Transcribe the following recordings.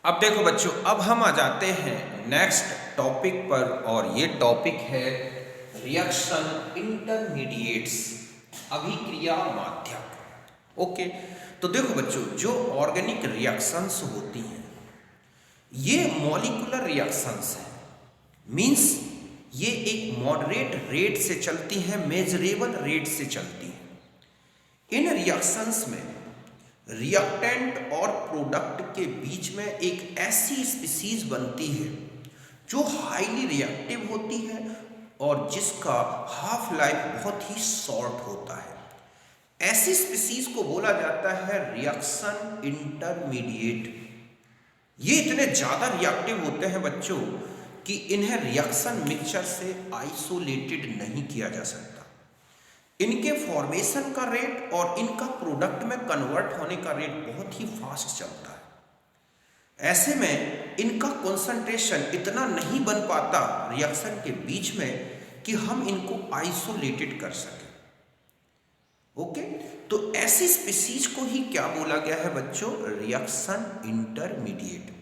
अब देखो बच्चों, अब हम आ जाते हैं नेक्स्ट टॉपिक पर और ये टॉपिक है रिएक्शन इंटरमीडिएट्स, अभिक्रिया माध्यक। ओके, तो देखो बच्चों, जो ऑर्गेनिक रिएक्शंस होती हैं ये मॉलिक्यूलर रिएक्शंस हैं। मींस ये एक मॉडरेट रेट से चलती हैं, मेजरेबल रेट से चलती हैं। इन रिएक्शंस में रिएक्टेंट और प्रोडक्ट के बीच में एक ऐसी स्पीसीज बनती है जो हाईली रिएक्टिव होती है और जिसका हाफ लाइफ बहुत ही शॉर्ट होता है। ऐसी स्पीसीज को बोला जाता है रिएक्शन इंटरमीडिएट। ये इतने ज़्यादा रिएक्टिव होते हैं बच्चों कि इन्हें रिएक्शन मिक्सचर से आइसोलेटेड नहीं किया जा सकता। इनके फॉर्मेशन का रेट और इनका प्रोडक्ट में कन्वर्ट होने का रेट बहुत ही फास्ट चलता है। ऐसे में इनका कंसंट्रेशन इतना नहीं बन पाता रिएक्शन के बीच में कि हम इनको आइसोलेटेड कर सकें। ओके, तो ऐसी स्पीसीज को ही क्या बोला गया है बच्चों? Reaction intermediate.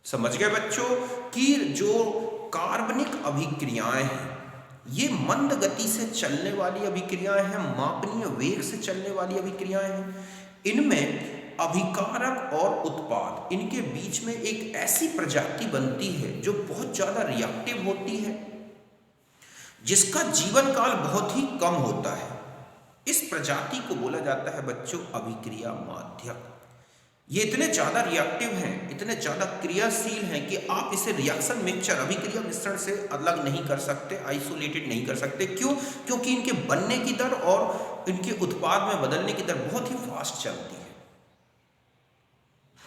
समझ गए बच्चों कि जो कार्बनिक अभिक्रियाएं हैं ये मंद गति से चलने वाली अभिक्रियाएं हैं, मापनीय वेग से चलने वाली अभिक्रियाएं हैं। इनमें अभिकारक और उत्पाद, इनके बीच में एक ऐसी प्रजाति बनती है जो बहुत ज्यादा रिएक्टिव होती है, जिसका जीवन काल बहुत ही कम होता है। इस प्रजाति को बोला जाता है बच्चों अभिक्रिया माध्यक। ये इतने ज़्यादा रिएक्टिव हैं, इतने ज़्यादा क्रियाशील हैं कि आप इसे रिएक्शन मिक्सचर, अभिक्रिया मिश्रण से अलग नहीं कर सकते, आइसोलेटेड नहीं कर सकते। क्यों? क्योंकि इनके बनने की दर और इनके उत्पाद में बदलने की दर बहुत ही फास्ट चलती है।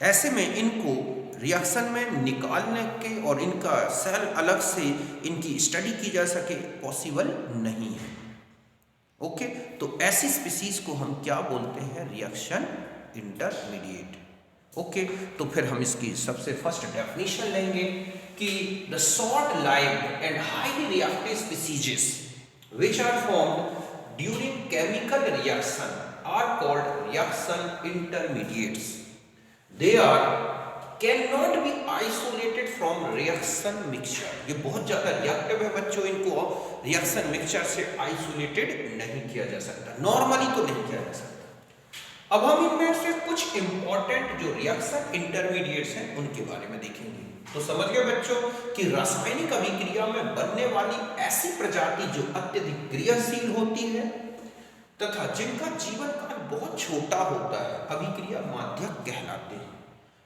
ऐसे में इनको रिएक्शन में निकालने के और इनका सेल अलग से इनकी स्टडी की जा सके पॉसिबल नहीं है। ओके, तो ऐसी स्पीसीज को हम क्या बोलते हैं? Reaction intermediate. ओके, तो फिर हम इसकी सबसे फर्स्ट डेफिनेशन लेंगे कि the short lived and highly reactive species which are formed during chemical reaction are called reaction intermediates. They are can not be isolated from reaction mixture. ये बहुत ज्यादा रिएक्टिव है बच्चों, इनको रिएक्शन मिक्सचर से isolated नहीं किया जा सकता, नॉर्मली तो नहीं किया जा सकता। अब हम इनमें से कुछ इंपॉर्टेंट जो रिएक्शन इंटरमीडिएट्स हैं उनके बारे में देखेंगे। तो समझ गए बच्चों कि रासायनिक अभिक्रिया में बनने वाली ऐसी प्रजाति जो अत्यधिक क्रियाशील होती है तथा जिनका जीवन काल बहुत छोटा होता है, अभिक्रिया माध्यक कहलाते हैं।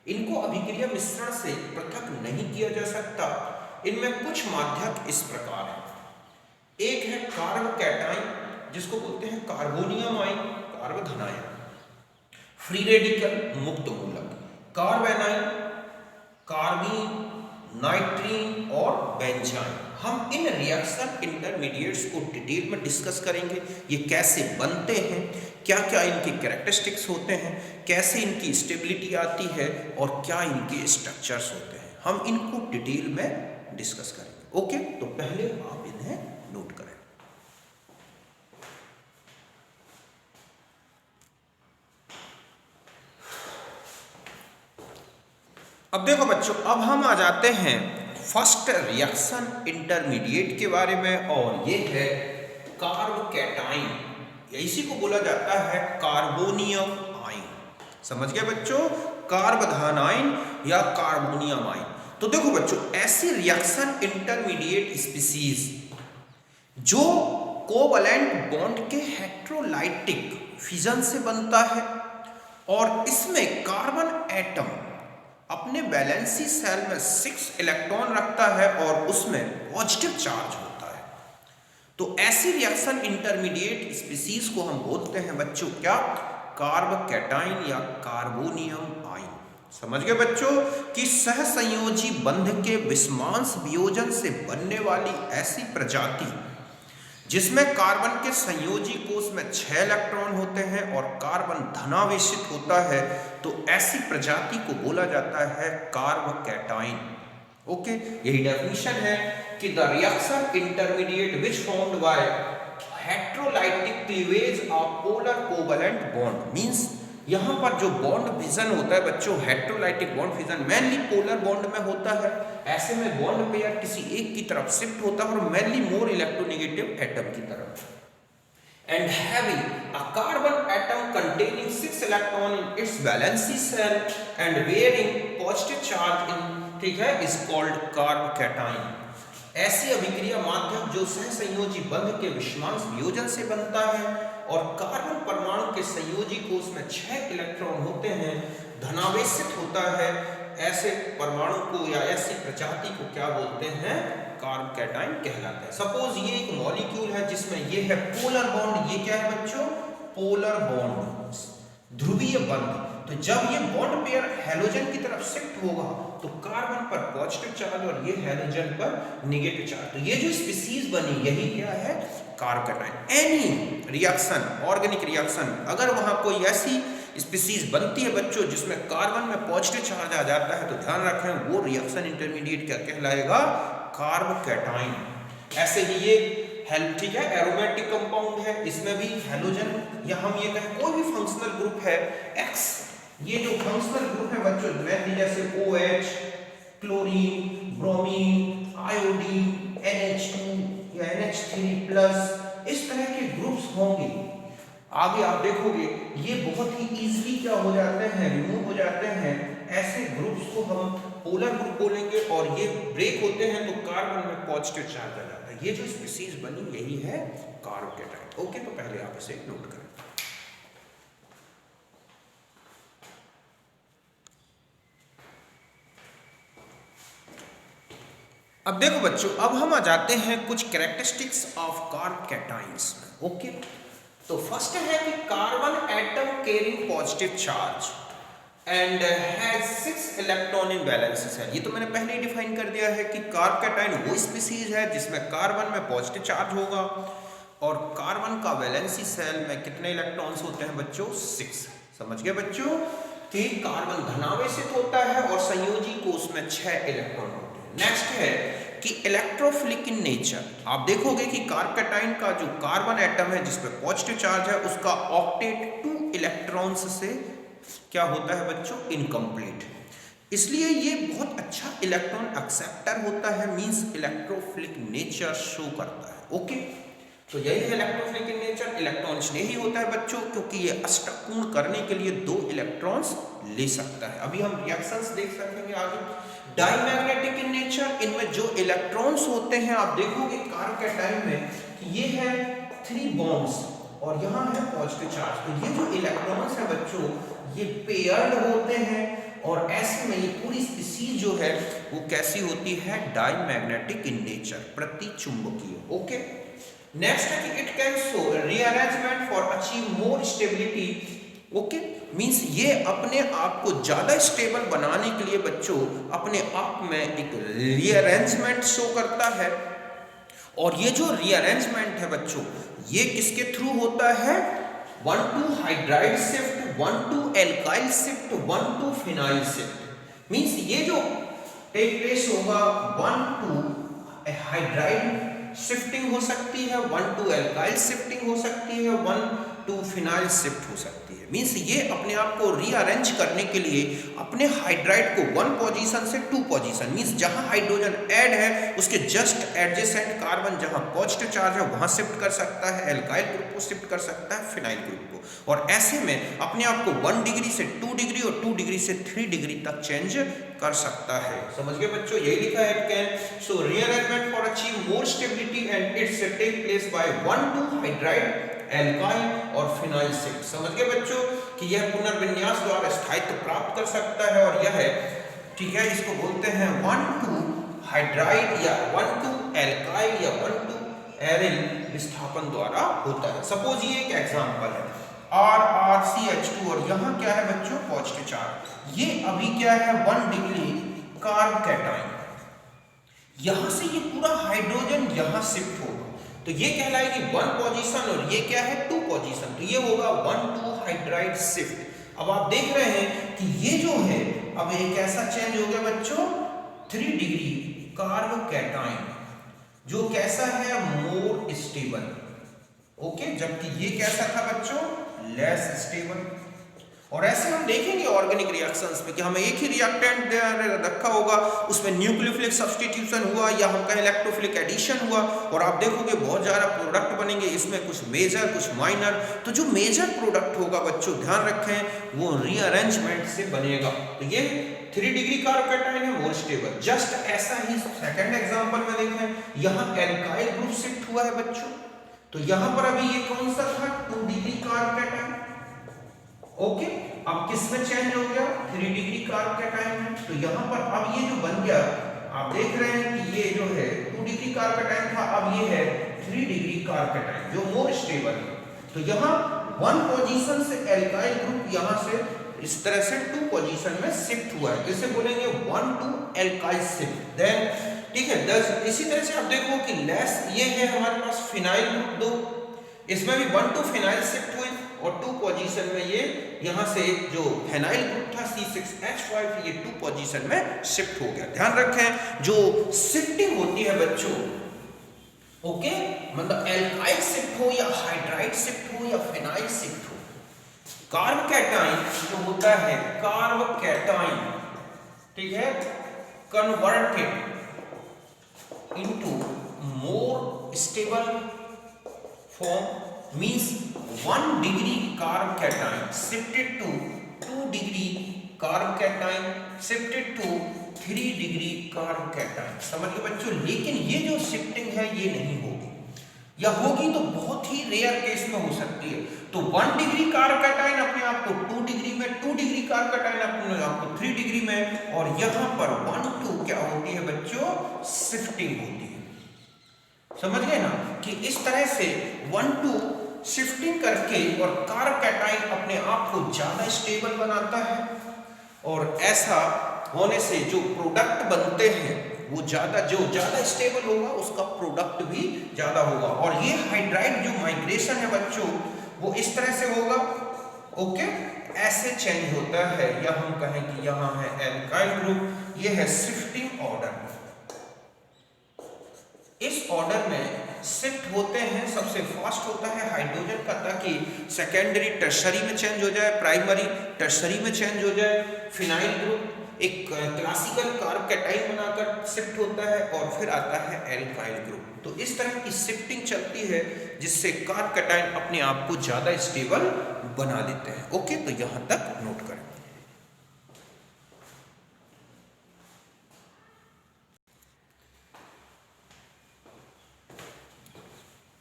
इनको अभिक्रिया मिश्रण से पृथक नहीं किया जा सकता। इनमें कुछ माध्यक इस प्रकार है। एक है कार्बोकैटायन, जिसको बोलते हैं कार्बोनियम आयन, कार्बोधनायन, फ्री रेडिकल मुक्त मूलक, कार्बेनाइन, कार्बीन, नाइट्रीन और बेंजाइन। हम इन रिएक्शन इंटरमीडिएट्स को डिटेल में डिस्कस करेंगे। ये कैसे बनते हैं, क्या क्या इनके कैरेक्टरिस्टिक्स होते हैं, कैसे इनकी स्टेबिलिटी आती है और क्या इनके स्ट्रक्चर्स होते हैं, हम इनको डिटेल में डिस्कस करेंगे। ओके, तो पहले आप इन्हें नोट करें। अब देखो बच्चों, अब हम आ जाते हैं फर्स्ट रिएक्शन इंटरमीडिएट के बारे में और ये है कार्बोकैटायन। इसी को बोला जाता है कार्बोनियम आयन। समझ गए बच्चों? कार्बोधनायन या कार्बोनियम आयन। तो देखो बच्चों, ऐसी रिएक्शन इंटरमीडिएट स्पीसीज जो कोवैलेंट बॉन्ड के हेटेरोलाइटिक फिजन से बनता है और इसमें कार्बन एटम अपने वैलेंसी सेल में 6 इलेक्ट्रॉन रखता है और उसमें पॉजिटिव चार्ज होता है। तो ऐसी रिएक्शन इंटरमीडिएट स्पीसीज को हम बोलते हैं बच्चों क्या? कार्बोकैटायन या कार्बोनियम आयन। समझ गए बच्चों कि सहसंयोजी बंध के विषमांश वियोजन से बनने वाली ऐसी प्रजाति जिसमें कार्बन के संयोजी कोष में 6 इलेक्ट्रॉन होते हैं और कार्बन धनावेशित होता है, तो ऐसी प्रजाति को बोला जाता है कार्बोकैटायन। ओके, यही डेफिनेशन है कि the reaction intermediate which formed by heterolytic cleavage of polar covalent bond. Means यहाँ पर जो बॉन्ड फिजन होता है बच्चों, heterolytic bond fission mainly polar bond में होता है। ऐसे में बॉन्ड पेयर किसी एक की तरफ शिफ्ट होता है और मेनली मोर इलेक्ट्रोनेगेटिव एटम की तरफ। And having a carbon atom containing 6 electron in its valency shell and bearing positive charge in, ठीक है, is called कार्बोकैटायन। ऐसी अभिक्रिया माध्यम जो सहसंयोजी बंध के विषमांश वियोजन से बनता है और कार्बन परमाणु के संयोजी कोष में 6 इलेक्ट्रॉन होते हैं, धनावेशित होता है। ऐसे परमाणु को या ऐसी प्रजाति को क्या बोलते हैं? कार्बोकैटायन कहलाता है। सपोज ये एक मॉलिक्यूल है जिसमें ये है पोलर बॉन्ड, ये क्या है बच्चों? पोलर बॉन्ड, ध्रुवीय बंध। तो जब ये बॉन्ड पेयर हैलोजन की तरफ शिफ्ट होगा तो कार्बन पर पॉजिटिव चार्ज और ये हैलोजन पर नेगेटिव चार्ज, तो ये जो स्पीसीज बनी यही क्या है? Carbocation. Any reaction, organic reaction, अगर वहां कोई ऐसी स्पीसीज बनती है बच्चों जिसमें कार्बन में पॉजिटिव चार्ज आ जाता है तो ध्यान रखें वो रिएक्शन इंटरमीडिएट क्या कहलाएगा? कार्बोकैटायन। ऐसे ही ये ठीक है, एरोमेटिक कंपाउंड है, इसमें भी हैलोजन या हम ये कहें कोई भी फंक्शनल ग्रुप है X, ये जो फंक्शनल ग्रुप है बच्चों में जैसे OH, chlorine, bromine, iodine, NH2 या NH3+, इस तरह के ग्रुप्स होंगे। आगे आप देखोगे ये बहुत ही इजीली क्या हो जाते हैं? रिमूव हो जाते हैं। ऐसे ग्रुप्स को हम पोलर ग्रुप बोलेंगे और ये ब्रेक होते हैं तो कार्बन में पॉजिटिव चार्ज आ जाता है। ये जो स्पीसीज बनी यही है कार्बोकैटायन। ओके, तो पहले आप इसे नोट करें। अब देखो बच्चों, अब हम आ जाते हैं कुछ कैरेक्टरिस्टिक्स ऑफ कार्बोकैटायंस में। ओके, तो फर्स्ट है कि carbon atom carrying positive charge and has 6 electron in valency shell. ये तो मैंने पहले ही डिफाइन कर दिया है कि कार्बोकैटायन वो स्पीसीज है जिसमें कार्बन में पॉजिटिव चार्ज होगा और कार्बन का वैलेंसी शेल में कितने इलेक्ट्रॉन्स होते हैं बच्चों? 6। समझ गए बच्चों कि कार्बन धनावेशित होता है और संयोजी कोष में 6 इलेक्ट्रॉन होते हैं। नेक्स्ट है कि इलेक्ट्रोफिलिक इन नेचर। आप देखोगे कि कार्बोकैटायन का जो कार्बन एटम है जिसमें पॉजिटिव चार्ज है उसका ऑक्टेट 2 इलेक्ट्रॉन्स से क्या होता है बच्चों? इनकम्प्लीट। इसलिए ये बहुत अच्छा इलेक्ट्रॉन एक्सेप्टर होता है, मींस इलेक्ट्रोफिलिक नेचर शो करता है। ओके, तो यही है इलेक्ट्रोफिलिक इन नेचर। इलेक्ट्रॉन स्नेही होता है बच्चों क्योंकि ये अष्टक पूर्ण करने के लिए 2 इलेक्ट्रॉन्स ले सकता है। अभी हम रिएक्शंस देख सकेंगे आगे। डाईमैग्नेटिक इन नेचर, इनमें जो इलेक्ट्रॉन्स होते हैं आप देखोगे कार्बोकैटायन में कि ये है 3 बॉन्ड्स और यहाँ है पॉजिटिव चार्ज। तो ये जो इलेक्ट्रॉन्स है बच्चों ये पेयर्ड होते हैं और ऐसे में ये पूरी स्पीसीज जो है वो कैसी होती है? डाईमैग्नेटिक इन नेचर, प्रतिचुंबकीय। ओके, नेक्स्ट है कि it can show rearrangement for achieve more stability. Okay, means ये अपने आप को ज्यादा स्टेबल बनाने के लिए बच्चों अपने आप में एक रीअरेंजमेंट शो करता है। और ये जो रीअरेंजमेंट है बच्चों ये किसके थ्रू होता है? 1,2 hydride shift, 1,2 alkyl shift, 1,2 phenyl shift. Means ये जो टेक प्लेस होगा 1,2 हाइड्राइड शिफ्टिंग हो सकती है, 1,2 एल्काइल शिफ्टिंग हो सकती है, 1,2 फिनाइल शिफ्ट हो सकती है। मींस ये अपने आप को रीअरेंज करने के लिए अपने हाइड्राइड को 1 पोजीशन से 2 पोजीशन, मींस जहां हाइड्रोजन ऐड है उसके जस्ट एडजेसेंट कार्बन जहां पॉजिटिव चार्ज है वहां शिफ्ट कर सकता है, एल्काइल ग्रुप को शिफ्ट कर सकता है, फिनाइल ग्रुप को। और ऐसे में अपने आप को 1 डिग्री से 2 डिग्री और 2 डिग्री से 3 डिग्री तक चेंज कर सकता है। समझ गए बच्चों? यही लिखा है, it can show rearrangement for achieve more stability and it's take place by 1,2 hydride, alkyl और फिनाइल शिफ्ट। समझ गए बच्चों कि यह पुनर्विन्यास द्वारा स्थायित्व प्राप्त कर सकता है और यह है, ठीक है, इसको बोलते हैं 1,2 हाइड्राइड या 1,2 एल्काइल या 1,2 एरिल विस्थापन द्वारा होता है। सपोज ये एक एग्जांपल है RrCH2 और यहाँ क्या है बच्चों? Positive charge. ये अभी क्या है? 1 डिग्री कार्बोकैटायन। यहां से ये पूरा हाइड्रोजन यहां शिफ्ट होगा तो ये कहलाएगी 1 पोजीशन और ये क्या है? 2 पोजीशन। तो ये होगा 1,2 हाइड्राइड शिफ्ट। अब आप देख रहे हैं कि ये जो है अब एक ऐसा चेंज हो गया बच्चों 3 डिग्री कार्बोकैटायन जो कैसा है? More stable. ओके, जबकि ये कैसा था बच्चों? Less stable. और ऐसे हम देखेंगे ऑर्गेनिक रिएक्शंस में कि हमें एक ही रिएक्टेंट रखा होगा, उसमें न्यूक्लियोफिलिक सब्स्टिट्यूशन हुआ या हम कहें इलेक्ट्रोफिलिक एडिशन हुआ, और आप देखोगे बहुत ज़्यादा प्रोडक्ट बनेंगे, इसमें कुछ मेजर कुछ माइनर। तो जो मेजर प्रोडक्ट होगा बच्चों ध्यान रखें वो रीअरेंजमेंट से बनेगा। तो ये 3 डिग्री कार्बोकैटायन है, मोर स्टेबल। जस्ट ऐसा ही सेकंड एग्जांपल में देखें, यहाँ एल्काइल ग्रुप शिफ्ट हुआ है बच्चों, तो यहाँ पर अभी ये कौन सा था 2 डिग्री कार्बोकैटायन, ओके। अब किसमें चेंज हो गया 3 डिग्री कार्बोकैटायन में, तो यहाँ पर अब ये जो बन गया आप देख रहे हैं कि ये जो है 2 डिग्री कार्बोकैटायन था, अब ये है 3 डिग्री कार्बोकैटायन जो मोर स्टेबल है। तो यहाँ 1 पोजीशन से एल्काइल ग्रुप यहाँ से इस तरह से 2 पोजीशन में शिफ्ट हुआ है, इसे बोलेंगे 1 to एल्काइल शिफ्ट। देन ठीक है, 10 इसी तरह से आप देखो कि लेस ये है हमारे पास फिनाइल ग्रुप 2, इसमें भी 1 to फिनाइल शिफ्ट हुई और 2 पोजीशन में ये यहाँ से जो फेनाइल ग्रुप था C6H5 ये 2 पोजीशन में शिफ्ट हो गया। ध्यान रखें जो शिफ्टिंग होती है बच्चों, ओके, मतलब एल्काइल शिफ्ट हो या हाइड्राइड शिफ्ट हो या फेनाइल शिफ्ट हो, कार्बोकैटायन जो होता है कार्बोकैटायन, ठीक है, converted into more stable form means 1 degree carbocation shifted to 2 degree carbocation shifted to 3 degree carbocation. समझ गए बच्चों, लेकिन ये जो शिफ्टिंग है ये नहीं होगी, या होगी तो बहुत ही रेयर केस में हो सकती है। तो 1 डिग्री कार्बोकैटायन अपने आप को 2 डिग्री में, 2 डिग्री कार्बोकैटायन अपने आप को 3 डिग्री में, और यहाँ पर 1 2 क्या होती है बच्चों शिफ्टिंग होती है। समझ गए ना कि इस तरह से 1 2 शिफ्टिंग करके और कार्बोकैटायन अपने आप को ज्यादा स्टेबल बनाता है, और ऐसा होने से जो प्रोडक्ट बनते हैं वो ज्यादा स्टेबल होगा उसका प्रोडक्ट भी ज्यादा होगा। और ये हाइड्राइड जो माइग्रेशन है बच्चों वो इस तरह से होगा, ओके, ऐसे चेंज होता है, या हम कहें कि यहाँ है एल्काइल ग्रुप, ये है शिफ्टिंग ऑर्डर। इस ऑर्डर में शिफ्ट होते हैं, सबसे फास्ट होता है हाइड्रोजन का, ताकि सेकेंडरी टर्शरी में चेंज हो जाए, प्राइमरी टर्शरी में चेंज हो जाए। फिनाइल ग्रुप एक क्लासिकल कार्बोकैटायन बनाकर शिफ्ट होता है, और फिर आता है एल्काइल ग्रुप। तो इस तरह की शिफ्टिंग चलती है जिससे कार्बोकैटायन अपने आप को ज्यादा स्टेबल बना देते हैं। ओके, तो यहां तक नोट करें।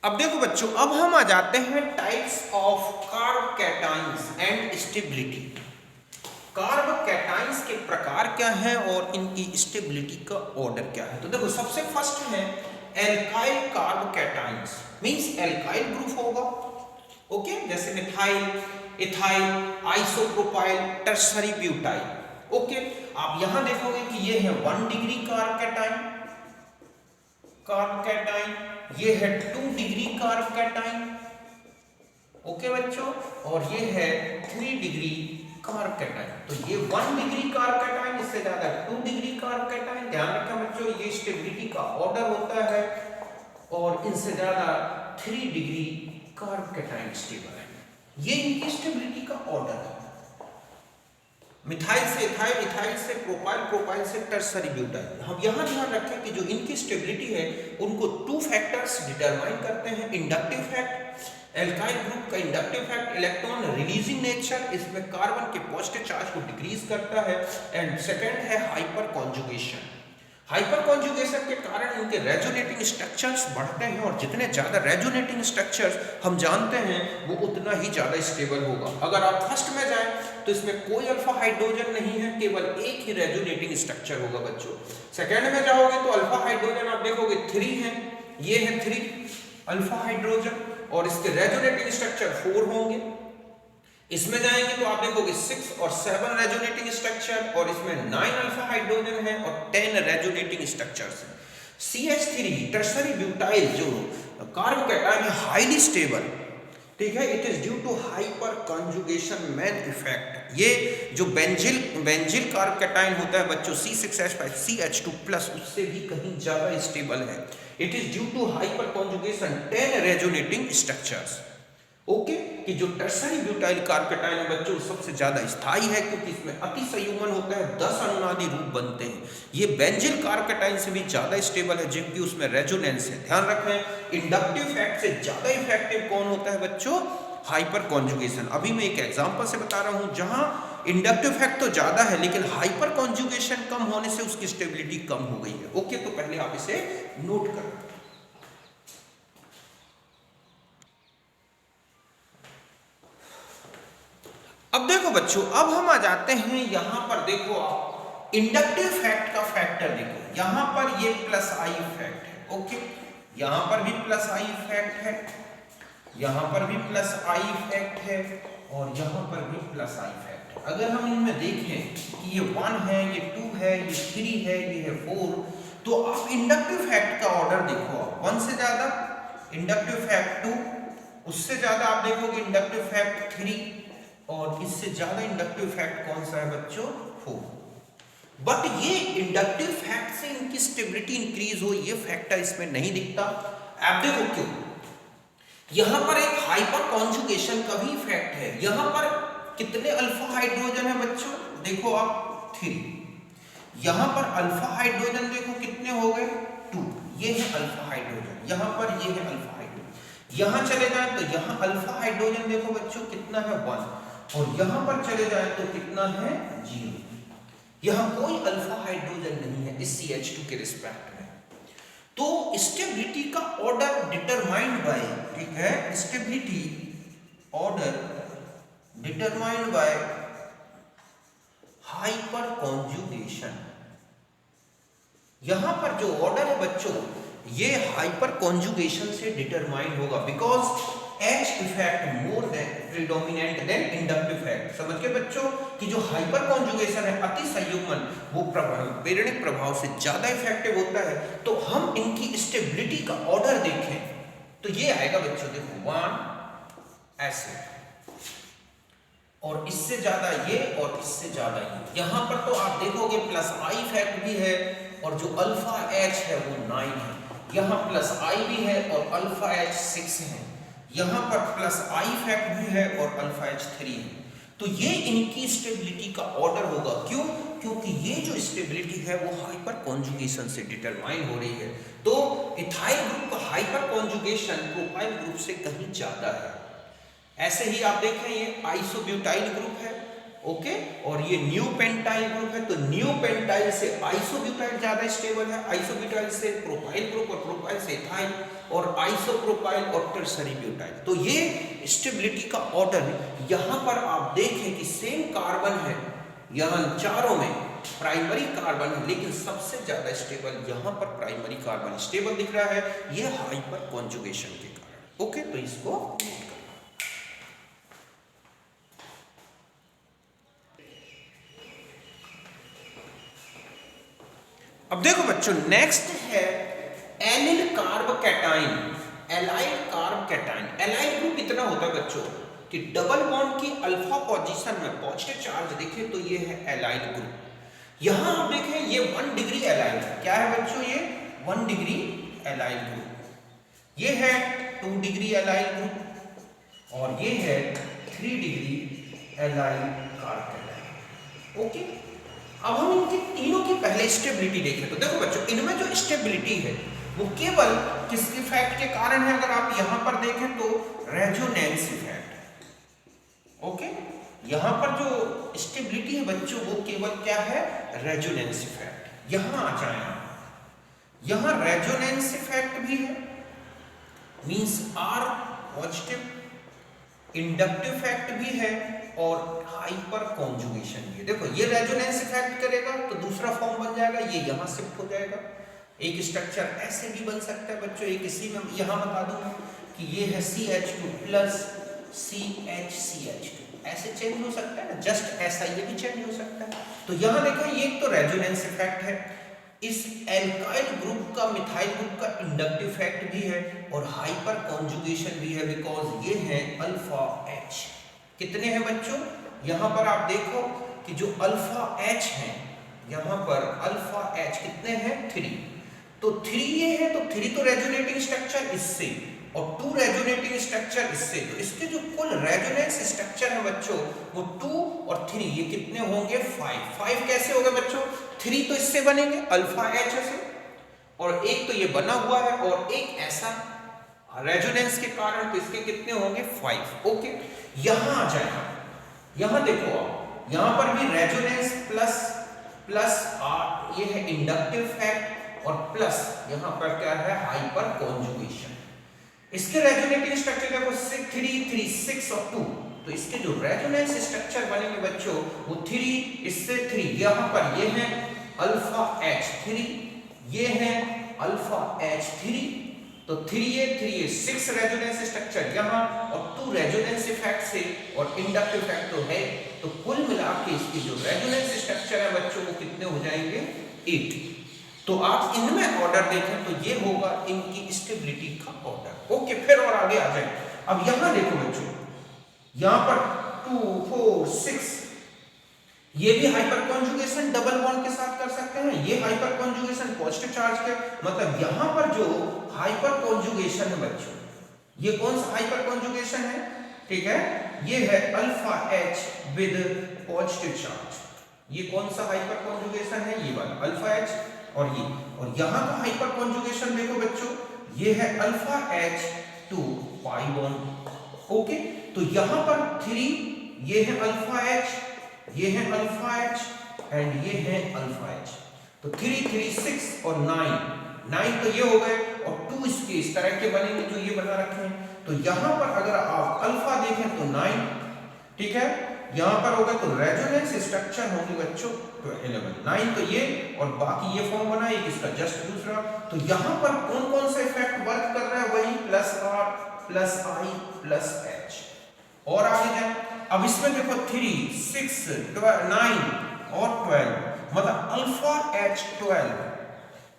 अब देखो बच्चों, अब हम आ जाते हैं types of carbocations and stability. Carbocations के प्रकार क्या हैं और इनकी स्टेबिलिटी का ऑर्डर क्या है। तो देखो सबसे फर्स्ट है alkyl carbocations, means alkyl group होगा, ओके, जैसे methyl, ethyl, isopropyl, tertiary butyl. Okay, आप यहां देखोगे कि ये है 1 डिग्री कार्बोकैटायन, ये है 2 डिग्री कार्बोकैटायन, ओके बच्चों, और ये है 3 डिग्री कार्बोकैटायन। तो ये 1 डिग्री कार्बोकैटायन, इससे ज्यादा 2 डिग्री कार्बोकैटायन। ध्यान रखें बच्चों, ये स्टेबिलिटी का ऑर्डर होता है, और इनसे ज्यादा 3 डिग्री कार्बोकैटायन स्टेबल है। ये इनकी स्टेबिलिटी का ऑर्डर है। मिथाइल से इथाइल, इथाइल से प्रोपाइल, प्रोपाइल से टर्शरी ब्यूटाइल। हम यहाँ ध्यान रखें कि जो इनकी स्टेबिलिटी है उनको 2 फैक्टर्स डिटरमाइन करते हैं। इंडक्टिव फैक्ट, एल्काइल ग्रुप का inductive fact electron releasing nature, इसमें कार्बन के पॉजिटिव चार्ज को डिक्रीज करता है। एंड सेकेंड है हाइपर कॉन्जुगेशन। हाइपर कॉन्जुगेशन के कारण इनके रेजोनेटिंग स्ट्रक्चर्स बढ़ते हैं, और जितने ज़्यादा रेजोनेटिंग स्ट्रक्चर्स हम जानते हैं वो उतना ही ज़्यादा स्टेबल होगा। अगर आप फर्स्ट में जाएं तो इसमें कोई अल्फा हाइड्रोजन नहीं है, केवल एक ही रेजोनेटिंग स्ट्रक्चर होगा बच्चों। सेकेंड में जाओगे तो अल्फा हाइड्रोजन आप देखोगे 3 है, ये है 3 अल्फा हाइड्रोजन, और इसके रेजोनेटिंग स्ट्रक्चर 4 होंगे। इसमें जाएंगे तो आप देखोगे 6 और 7 रेजोनेटिंग स्ट्रक्चर, और इसमें 9 अल्फा हाइड्रोजन है और 10 रेजोनेटिंग स्ट्रक्चर्स हैं। CH3 टर्शरी ब्यूटाइल जो कार्बोकैटायन है हाईली स्टेबल, ठीक है, it is due to hyper conjugation main effect. ये जो बेंजिल कार्बोकैटायन होता है बच्चों C6H5 CH2+, उससे भी कहीं ज्यादा स्टेबल है। It is due to hyper conjugation 10 resonating structures. Okay, कि जो टर्सरी ब्यूटाइल कार्बोकेटाइन है बच्चों सबसे ज्यादा स्थायी है, क्योंकि इसमें अति संयुग्मन होता है, 10 अनुनादी रूप बनते हैं। ये बेंजील कार्बोकेटाइन से भी ज्यादा स्टेबल है, जबकि उसमें रेजोनेंस है। ध्यान रखें, इंडक्टिव फैक्ट से ज्यादा इफेक्टिव कौन होता है बच्चों? Hyper conjugation. अभी मैं एक एग्जांपल से बता रहा हूं, जहां इंडक्टिव फैक्ट तो ज्यादा है लेकिन हाइपर कॉन्जुगेशन कम होने से उसकी स्टेबिलिटी कम हो गई है। ओके, तो पहले आप इसे नोट करें। अब देखो बच्चों, अब हम आ जाते हैं यहां पर, देखो आप इंडक्टिव फैक्ट का फैक्टर देखो, यहां पर ये प्लस आई फैक्ट है। ओके, यहां पर भी प्लस आई फैक्ट है, यहां पर भी प्लस आई फैक्ट है, और यहां पर भी प्लस आई फैक्ट है। अगर हम इनमें देखें कि ये 1 है, ये 2 है, ये 3 है, ये है 4, तो आप इंडक्टिव फैक्ट का ऑर्डर देखो, 1 से ज्यादा इंडक्टिव फैक्ट 2, उससे ज्यादा आप देखोगे इंडक्टिव फैक्ट 3, और इससे ज्यादा इंडक्टिव फैक्ट कौन सा है बच्चों? 4। बट ये इंडक्टिव फैक्ट से इनकी स्टेबिलिटी इंक्रीज हो, ये फैक्टर इसमें नहीं दिखता। आप देखो क्यों, यहां पर एक हाइपर कॉन्जुगेशन का भी इफेक्ट है। यहां पर कितने अल्फा हाइड्रोजन है बच्चों? देखो आप 3। यहां पर अल्फा हाइड्रोजन देखो कितने हो गए? 2। ये है अल्फा हाइड्रोजन, यहां पर ये है अल्फा हाइड्रोजन। यहां चले जाए तो यहां अल्फा हाइड्रोजन देखो बच्चों कितना है? 1। और यहां पर चले जाए तो कितना है? 0। यहां कोई अल्फा हाइड्रोजन नहीं है इस CH2 के रिस्पेक्ट में। तो स्टेबिलिटी का ऑर्डर डिटरमाइंड बाय, ठीक है, stability order determined by hyper conjugation. यहां पर जो ऑर्डर है बच्चों, ये हाइपर कॉन्जुगेशन से डिटरमाइन होगा, because H effect more than predominant than inductive fact. समझ के बच्चों कि जो हाइपर कॉन्जुगेशन है, अति संयुग्मन, वो प्रेरणिक प्रभाव से ज्यादा इफेक्टिव होता है। तो हम इनकी स्टेबिलिटी का ऑर्डर देखें तो ये आएगा बच्चों, देखो 1 ऐसे, और इससे ज्यादा ये, और इससे ज्यादा ये। यहां पर तो आप देखोगे प्लस आई फैक्ट भी है, और जो अल्फा H है वो 9 है। यहां प्लस आई भी है और अल्फा H 6 है। यहां पर प्लस आई फैक्ट भी है और अल्फा H 3 है। तो ये इनकी स्टेबिलिटी का ऑर्डर होगा। क्यों? क्योंकि ये जो स्टेबिलिटी है वो हाइपर कॉन्जुगेशन से डिटरमाइन हो रही है। तो इथाइल ग्रुप का हाइपर कॉन्जुगेशन प्रोपाइल ग्रुप से कहीं ज्यादा है। ऐसे ही आप देखें, ये आइसोब्यूटाइल ग्रुप है, ओके, और ये न्यू पेंटाइल ग्रुप है। तो न्यू पेंटाइल से आइसोब्यूटाइल ज्यादा स्टेबल है, आइसोब्यूटाइल से प्रोपाइल ग्रुप, और प्रोपाइल से इथाइल, और आइसोप्रोपाइल और टर्सरी ब्यूटाइल। तो ये स्टेबिलिटी का ऑर्डर है। यहां पर आप देखें कि सेम कार्बन है, यहां चारों में प्राइमरी कार्बन है, लेकिन सबसे ज्यादा स्टेबल यहां पर प्राइमरी कार्बन स्टेबल दिख रहा है, ये हाइपर कॉन्जुगेशन के कारण। ओके, तो इसको नोट करना। अब देखो बच्चों, नेक्स्ट है allyl carbocation, allyl carbocation. Allyl group इतना होता है बच्चों कि डबल बॉन्ड की अल्फा पोजीशन में पॉजिटिव चार्ज देखें तो ये है एलाइल ग्रुप। यहां आप देखें ये 1 डिग्री एलाइल है। क्या है बच्चों? ये 1 डिग्री एलाइल ग्रुप। ये है 2 डिग्री एलाइल ग्रुप, और ये है 3 degree allyl carb cation. Okay, अब हम इनके तीनों की पहले स्टेबिलिटी देखें तो देखो बच्चों, इनमें जो स्टेबिलिटी है वो केवल किसके फैक्ट के कारण है? अगर आप यहां पर देखें तो रेजोनेंस इफेक्ट है। ओके, यहां पर जो स्टेबिलिटी है बच्चों वो केवल क्या है? Resonance effect. यहां आ जाए, यहां रेजोनेंस इफेक्ट भी है, means R positive, inductive fact भी है, और हाइपर कॉन्जुगेशन भी है। देखो ये रेजोनेंस इफेक्ट करेगा तो दूसरा फॉर्म बन जाएगा, ये यहां शिफ्ट हो जाएगा। एक स्ट्रक्चर ऐसे भी बन सकता है बच्चों, एक इसी में यहां बता दूं कि ये है CH2 प्लस CH2, ऐसे चेंज हो सकता है ना, जस्ट ऐसा ये भी चेंज हो सकता है। तो यहां देखो, ये एक तो रेजोनेंस इफेक्ट है, इस एल्काइल ग्रुप का मिथाइल ग्रुप का इंडक्टिव फैक्ट भी है, और हाइपर कॉन्जुगेशन भी है, बिकॉज ये है अल्फा H। कितने हैं बच्चों? यहां पर आप देखो कि जो अल्फा H है, यहां पर अल्फा H कितने हैं? 3। तो 3 ये है, तो 3 तो रेजोनेटिंग स्ट्रक्चर इससे, और 2 रेजोनेटिंग स्ट्रक्चर इससे, तो इसके जो कुल रेजोनेंस स्ट्रक्चर है बच्चों वो 2 और 3, ये कितने होंगे 5 कैसे होगा बच्चों, 3 तो इससे बनेंगे अल्फा एच से, और एक तो ये बना हुआ है और एक ऐसा रेजोनेंस के कारण, तो इसके कितने होंगे 5। ओके, यहां आ जाए, यहां देखो आप, यहां पर भी रेजोनेंस प्लस ये है इंडक्टिव फैक्ट, और प्लस यहां पर क्या है हाइपर कॉन्जुगेशन। इसके रेजोनेटिंग स्ट्रक्चर देखो 6 3 3 6 और 2, तो इसके जो रेजोनेंस स्ट्रक्चर बनेंगे बच्चों वो 3 इससे 3, यहां पर ये है अल्फा H3, ये है अल्फा H3, तो 3 6 रेजोनेंस स्ट्रक्चर यहां और 2 रेजोनेंस इफेक्ट से और इंडक्टिव फैक्ट तो है, तो कुल मिला के इसकी जो रेजोनेंस स्ट्रक्चर है बच्चों वो कितने हो जाएंगे 8। तो आप इनमें ऑर्डर देखें तो ये होगा इनकी स्टेबिलिटी का ऑर्डर। ओके, फिर और आगे आ जाए। अब यहां देखो बच्चों, यहां पर 2 4 6, ये भी हाइपर कॉन्जुगेशन डबल बॉन्ड के साथ कर सकते हैं, ये हाइपर कॉन्जुगेशन पॉजिटिव चार्ज के, मतलब यहां पर जो हाइपर कॉन्जुगेशन है बच्चों, ये कौन सा हाइपर कॉन्जुगेशन है, ठीक है, ये है alpha H with positive charge. ये कौन सा हाइपर कॉन्जुगेशन है, ये वाला अल्फा H, और ये, और यहां का हाइपर कॉन्जुगेशन देखो बच्चों, ये है alpha H to pi bond. Okay, तो यहां पर 3, ये है अल्फा H, ये है अल्फा H एंड ये है अल्फा H, तो 3 3 6 और 9 तो ये हो गए, और 2 इसके इस तरह के बनेंगे जो ये बना रखे हैं। तो यहां पर अगर आप अल्फा देखें तो 9, ठीक है, यहां पर होगा तो रेजोनेंस स्ट्रक्चर होंगे बच्चों 11 9, तो ये और बाकी ये फॉर्म बना एक इसका जस्ट दूसरा। तो यहां पर कौन कौन सा इफेक्ट वर्क कर रहा है, वही plus R plus I plus H। और आगे जाए, अब इसमें देखो 3 6 9 और 12, मतलब alpha H 12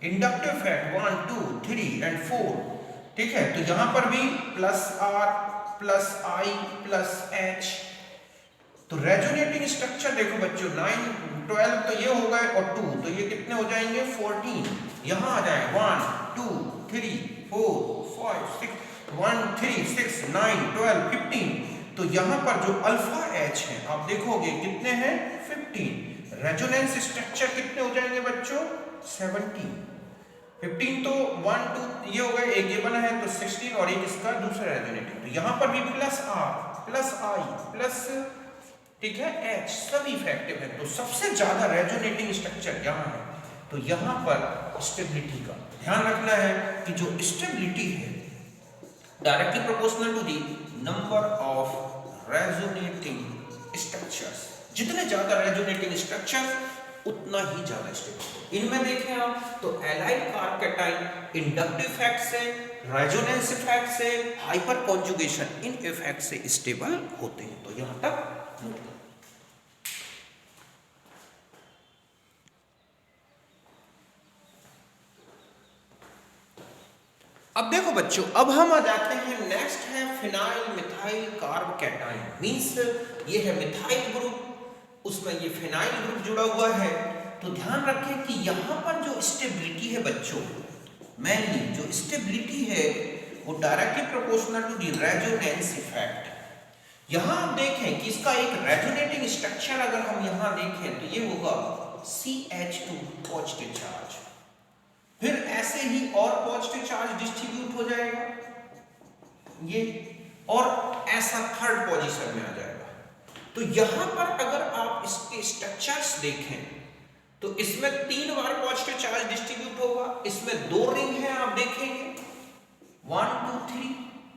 inductive fact 1 2 3 and 4, ठीक है, तो यहां पर भी plus R plus I plus H। तो रेजोनेटिंग स्ट्रक्चर देखो बच्चों 9 12 तो ये हो गए, और 2 तो ये कितने हो जाएंगे 14, यहां आ जाए 1 2 3 4 5 6 1 3 6 9 12 15, तो यहां पर जो अल्फा H है आप देखोगे कितने हैं 15, रेजोनेंस स्ट्रक्चर कितने हो जाएंगे बच्चों 17, 15 तो 1 2 ये हो गए, एक ये बना है तो 16, और एक इसका दूसरा रेजोनेटिंग, तो यहां पर भी plus R plus I plus, ठीक है, H सभी इफेक्टिव है। तो सबसे ज्यादा रेजोनेटिंग स्ट्रक्चर यहां है, तो यहां पर स्टेबिलिटी का ध्यान रखना है कि जो स्टेबिलिटी है directly proportional to the number of resonating structures, जितने ज्यादा रेजोनेटिंग स्ट्रक्चर्स उतना ही ज्यादा स्टेबल। इनमें देखें आप तो एलाइड कार्बोकैटायन इंडक्टिव इफेक्ट से, रेजोनेंस इफेक्ट से, हाइपर कॉन्जुगेशन, इन इफेक्ट से स्टेबल होते हैं। तो यहां तक नोट करो। अब देखो बच्चों, अब हम आ जाते हैं, नेक्स्ट है फिनाइल मिथाइल कार्बोकैटायन, मींस ये है मिथाइल ग्रुप, उसमें ये फिनाइल ग्रुप जुड़ा हुआ है। तो ध्यान रखें कि यहां पर जो स्टेबिलिटी है बच्चों, मेनली जो स्टेबिलिटी है वो directly proportional to the resonance effect. यहां आप देखें कि इसका एक रेजोनेटिंग स्ट्रक्चर अगर हम यहां देखें तो ये होगा CH2 पॉजिटिव चार्ज, फिर ऐसे ही और पॉजिटिव चार्ज डिस्ट्रीब्यूट हो जाएगा ये, और ऐसा थर्ड पोजीशन में आ जाएगा। तो यहां पर अगर आप इसके स्ट्रक्चर्स देखें तो इसमें 3 बार पॉजिटिव चार्ज डिस्ट्रीब्यूट होगा, इसमें 2 रिंग है आप देखेंगे 1 2 3,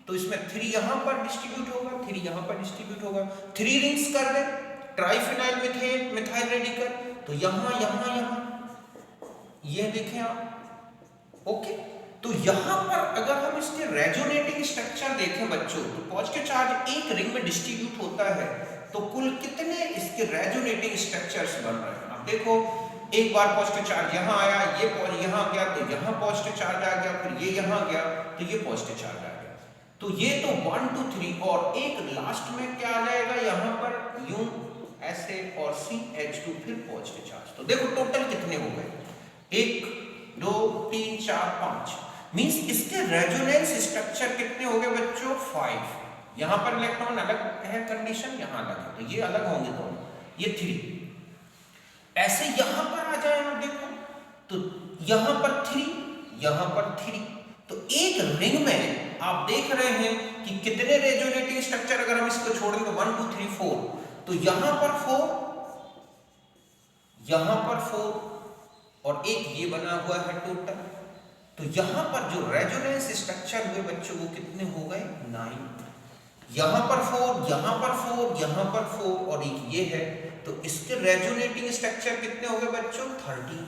तो इसमें 3 यहां पर डिस्ट्रीब्यूट होगा, 3 यहां पर डिस्ट्रीब्यूट होगा, 3 रिंग्स कर दे ट्राइफिनाइल मिथेन मिथाइल रेडिकल, तो यहां यहां यहां ये देखें आप। ओके, तो यहां पर अगर हम इसके रेजोनेटिंग स्ट्रक्चर देखें बच्चों, तो पॉजिटिव चार्ज एक रिंग में डिस्ट्रीब्यूट होता है, तो कुल कितने इसके रेजोनेटिंग स्ट्रक्चर्स बन रहे हैं आप देखो। एक बार पॉजिटिव चार्ज यहां आया, ये यहां गया, तो यहां पॉजिटिव चार्ज आ गया, फिर ये यहां गया तो ये पॉजिटिव चार्ज आ गया, तो ये तो 1 2 3, और एक लास्ट में क्या आ जाएगा यहां पर यूं ऐसे, और CH2 फिर पॉजिटिव चार्ज। तो देखो टोटल कितने हो गए 1 2 3 4 5, मींस इसके रेजोनेंस स्ट्रक्चर कितने हो गए बच्चों 5। यहां पर इलेक्ट्रॉन अलग है कंडीशन, यहां अलग है, तो ये अलग होंगे दोनों, ये 3। ऐसे यहां पर आ जाए आप देखो तो यहां पर 3, यहां पर 3, तो एक रिंग में आप देख रहे हैं कि कितने रेजोनेटिंग स्ट्रक्चर, अगर हम इसको छोड़ दें तो 1 2 3 4, तो यहां पर 4, यहां पर 4 और एक ये बना हुआ है टोटल। तो यहां पर जो रेजोनेंस स्ट्रक्चर हुए बच्चों वो कितने हो गए 9। यहां पर 4, यहां पर 4, यहां पर 4 और एक ये है, तो इसके रेजोनेटिंग स्ट्रक्चर कितने हो गए बच्चों 13।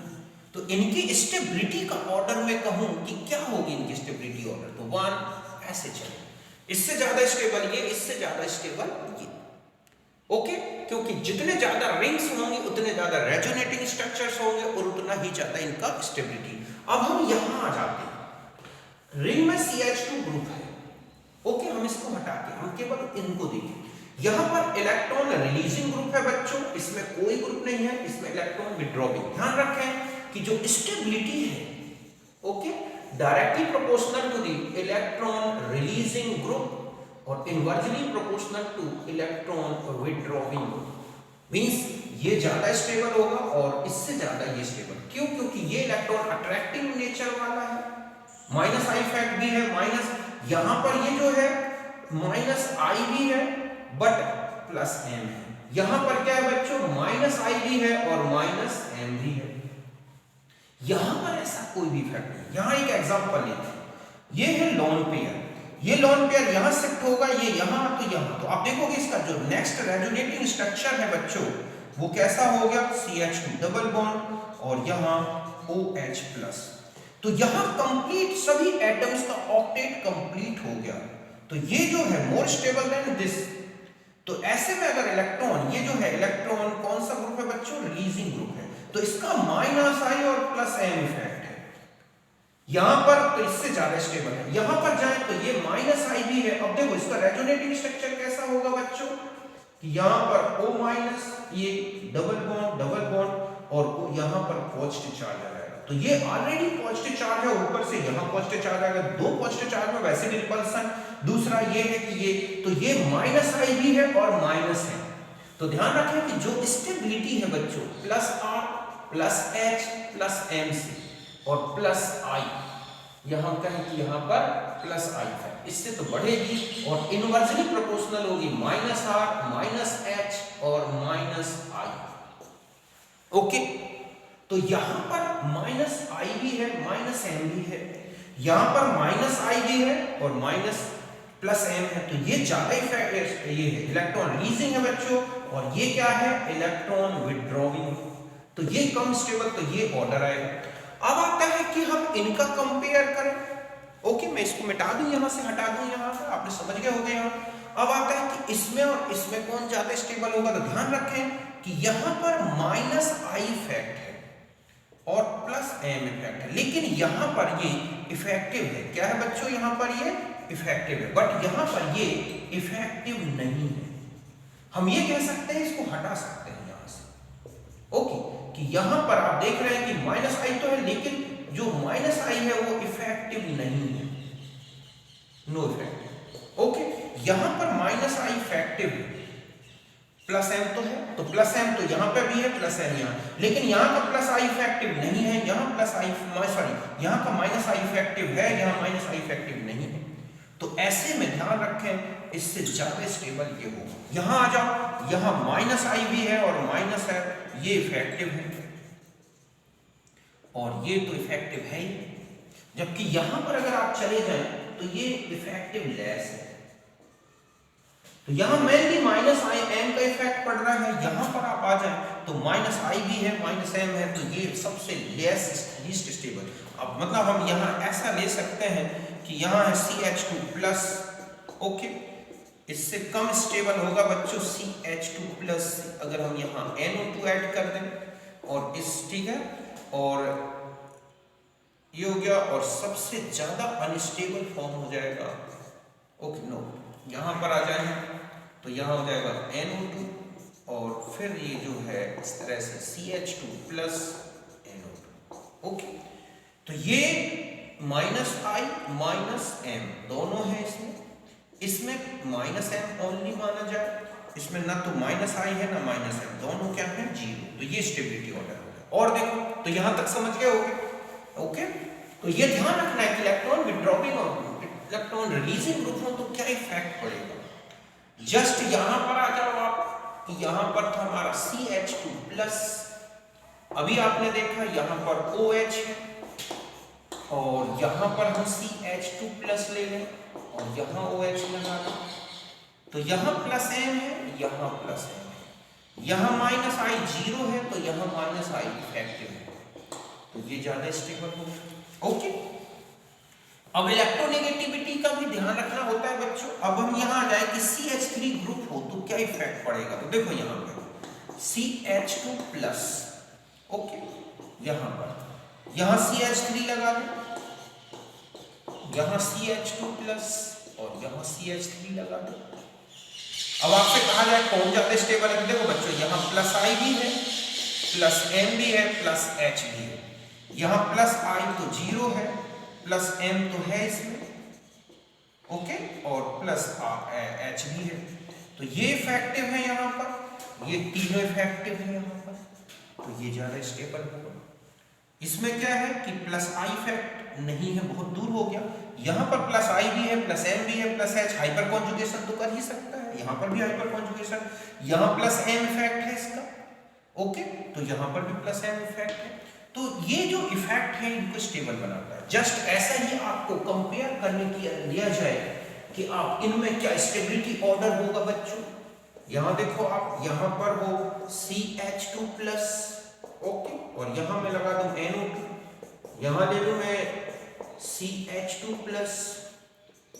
तो इनकी स्टेबिलिटी का ऑर्डर में कहूं कि क्या होगी इनकी स्टेबिलिटी ऑर्डर, तो 1 ऐसे चले, इससे ज्यादा स्टेबल ये, इससे ज्यादा स्टेबल ये। ओके, क्योंकि जितने ज्यादा रिंग्स होंगे उतने ज्यादा रेजोनेटिंग स्ट्रक्चर्स होंगे और उतना ही ज्यादा इनका स्टेबिलिटी। अब हम यहां आ जाते हैं, रिंग में CH2 ग्रुप है। ओके, हम इसको हटा के हम केवल इनको देखें। यहां पर इलेक्ट्रॉन रिलीजिंग ग्रुप है बच्चों, इसमें कोई ग्रुप नहीं है, इसमें इलेक्ट्रॉन विड्रॉइंग। ध्यान रखें कि जो स्टेबिलिटी है, okay, directly proportional to the electron releasing group और inversely proportional to electron withdrawing group. Means ये ज्यादा स्टेबल होगा और इससे ज्यादा ये स्टेबल। क्यों? क्योंकि ये इलेक्ट्रॉन अट्रैक्टिव नेचर वाला है, माइनस आई इफेक्ट भी है, माइनस यहां पर ये जो है माइनस आई भी है बट प्लस एम है। यहां पर क्या है बच्चों माइनस आई भी है और माइनस एम भी है। यहां पर ऐसा कोई भी इफेक्ट नहीं। यहां एक एग्जांपल लेते हैं, ये है लोन पेयर, ये लोन पेयर यहां शिफ्ट होगा, ये यहां तो यहां, तो आप देखोगे इसका जो नेक्स्ट रेजोनेटिंग स्ट्रक्चर है बच्चों वो कैसा हो गया CH2 डबल बॉन्ड और यहां OH प्लस। तो यहां कंप्लीट सभी एटम्स का ऑक्टेट कंप्लीट हो गया। तो ये जो है मोर स्टेबल देन दिस। तो ऐसे में अगर इलेक्ट्रॉन, ये जो है इलेक्ट्रॉन कौन सा ग्रुप है बच्चों रिलीजिंग ग्रुप है, तो इसका माइनस आई और प्लस एम इफेक्ट है यहां पर, तो इससे ज्यादा स्टेबल है। यहां पर जाए तो ये माइनस आई भी है। अब देखो इसका रेजोनेटिंग स्ट्रक्चर कैसा होगा बच्चों कि यहां पर O माइनस, ये डबल बॉन्ड और यहां पर पॉजिटिव चार्ज आ जाएगा। तो ये ऑलरेडी पॉजिटिव चार्ज है, ऊपर से यहां पॉजिटिव चार्ज आएगा, दो पॉजिटिव चार्ज में वैसे भी रिपल्सन। दूसरा ये है कि ये, तो ये माइनस आई भी है और माइनस है। तो ध्यान रखें कि जो स्टेबिलिटी है बच्चों plus R plus H plus M से और प्लस आई, यहां कहें कि यहां पर प्लस आई है, इससे तो बढ़ेगी और इनवर्सली प्रोपोर्शनल होगी माइनस R माइनस H और माइनस आई। ओके, तो यहां पर माइनस आई भी है माइनस एम भी है, यहां पर माइनस आई भी है और माइनस प्लस एम है। तो ये ज्यादा इफेक्ट ये है इलेक्ट्रॉन रिलीजिंग है बच्चों और ये क्या है इलेक्ट्रॉन विड्रॉइंग। तो ये कम स्टेबल, तो ये ऑर्डर आएगा। अब आता है कि हम इनका कंपेयर करें। ओके, मैं इसको मिटा दूं, यहां से हटा दूं, यहां से आपने समझ गए होंगे। यहां अब आता है कि इसमें और इसमें कौन ज्यादा स्टेबल होगा। तो ध्यान रखें कि यहां पर माइनस आई इफेक्ट है और प्लस एम इफेक्ट है, लेकिन यहां पर ये इफेक्टिव है। क्या है बच्चों यहां पर ये इफेक्टिव है, बट यहां पर ये इफेक्टिव नहीं है। हम ये कह सकते हैं, इसको हटा सकते हैं यहां से। ओके, कि यहां पर आप देख रहे हैं कि माइनस आई तो है, लेकिन जो माइनस आई है वो इफेक्टिव नहीं है, नो इफेक्ट। ओके, यहां पर माइनस आई इफेक्टिव है, प्लस एम तो है, तो प्लस एम तो यहां पे भी है, प्लस एम यहां, लेकिन यहां का प्लस आई इफेक्टिव नहीं है, यहां प्लस आई सॉरी यहां का माइनस आई इफेक्टिव है, यहां माइनस आई इफेक्टिव नहीं है। तो ऐसे में ध्यान रखें इससे ज्यादा स्टेबल ये होगा। यहां आ जाओ, यहां माइनस आई भी है और माइनस है, ये इफेक्टिव है और ये तो इफेक्टिव है ही, जबकि यहां पर अगर आप चले जाएं तो ये इफेक्टिव लेस है। तो यहां मेनली माइनस आई एम का इफेक्ट पड़ रहा है, यहां पर आप आ जाएं तो माइनस आई भी है माइनस एम है, तो ये सबसे लीस्ट स्टेबल। अब मतलब हम यहां ऐसा ले सकते हैं कि यहां है CH2 प्लस, ओके, इससे कम स्टेबल होगा बच्चों CH2 प्लस। अगर हम यहां NO2 ऐड कर दें और इस, ठीक है, और ये हो गया, और सबसे ज्यादा अनस्टेबल फॉर्म हो जाएगा, ओके नो, यहां पर आ जाए तो यहां हो जाएगा NO2 और फिर ये जो है इस तरह से CH2 प्लस NO2। ओके, तो ये -i -m दोनों है इसमें -m ओनली माना जाए, इसमें ना तो -i है ना -m, दोनों क्या है 0। तो ये स्टेबिलिटी ऑर्डर हो गया। और देखो तो यहां तक समझ गए होगे। ओके, तो ये ध्यान रखना है कि इलेक्ट्रॉन विड्रॉइंग और इलेक्ट्रॉन रिलीजिंग ग्रुप हो तो क्या इफेक्ट पड़ेगा। जस्ट यहां पर आ जाओ आप कि यहां पर था हमारा CH2+, अभी आपने देखा यहां पर OH है और यहां पर हम CH2+ ले लें और यहां OH लगा दें, तो यहां +m है, यहां +m है, यहां -i 0 है तो यहां -i इफेक्टिव है, तो ये ज्यादा स्टेबल होगा। ओके, अब इलेक्ट्रोनेगेटिविटी का भी ध्यान रखना होता है बच्चों। अब हम यहां आ जाए कि CH3 ग्रुप हो तो क्या इफेक्ट पड़ेगा। तो देखो यहां पर CH2+, ओके, यहां CH3 लगा दें, यहां CH2+ और यहां CH3 लगा दें। अब आपसे कहा जाए कौन ज्यादा स्टेबल है, तो देखो बच्चों यहां +i भी है, +m भी है, +h भी है। यहां +i तो 0 है, +m तो है इसमें, ओके, और +h भी है, तो ये इफेक्टिव है यहां पर, ये तीनों इफेक्टिव है यहां पर, तो ये ज्यादा स्टेबल होगा। इसमें क्या है कि +i इफेक्ट नहीं है, बहुत दूर हो गया। यहां पर +i भी है, +m भी है, +h, हाइपर कॉन्जुगेशन तो कर ही सकता है, यहां पर भी हाइपर कॉन्जुगेशन, यहां +m इफेक्ट है इसका, ओके, तो यहां पर भी +m इफेक्ट है। तो ये जो इफेक्ट है इनको स्टेबल बनाता है। जस्ट ऐसा ही आपको कंपेयर करने की लिया जाए कि आप इनमें क्या स्टेबिलिटी ऑर्डर होगा बच्चों। यहां देखो आप, यहां पर हो CH2+, ओके, और यहां मैं लगा दूं NO2, यहां ले लूं मैं CH2+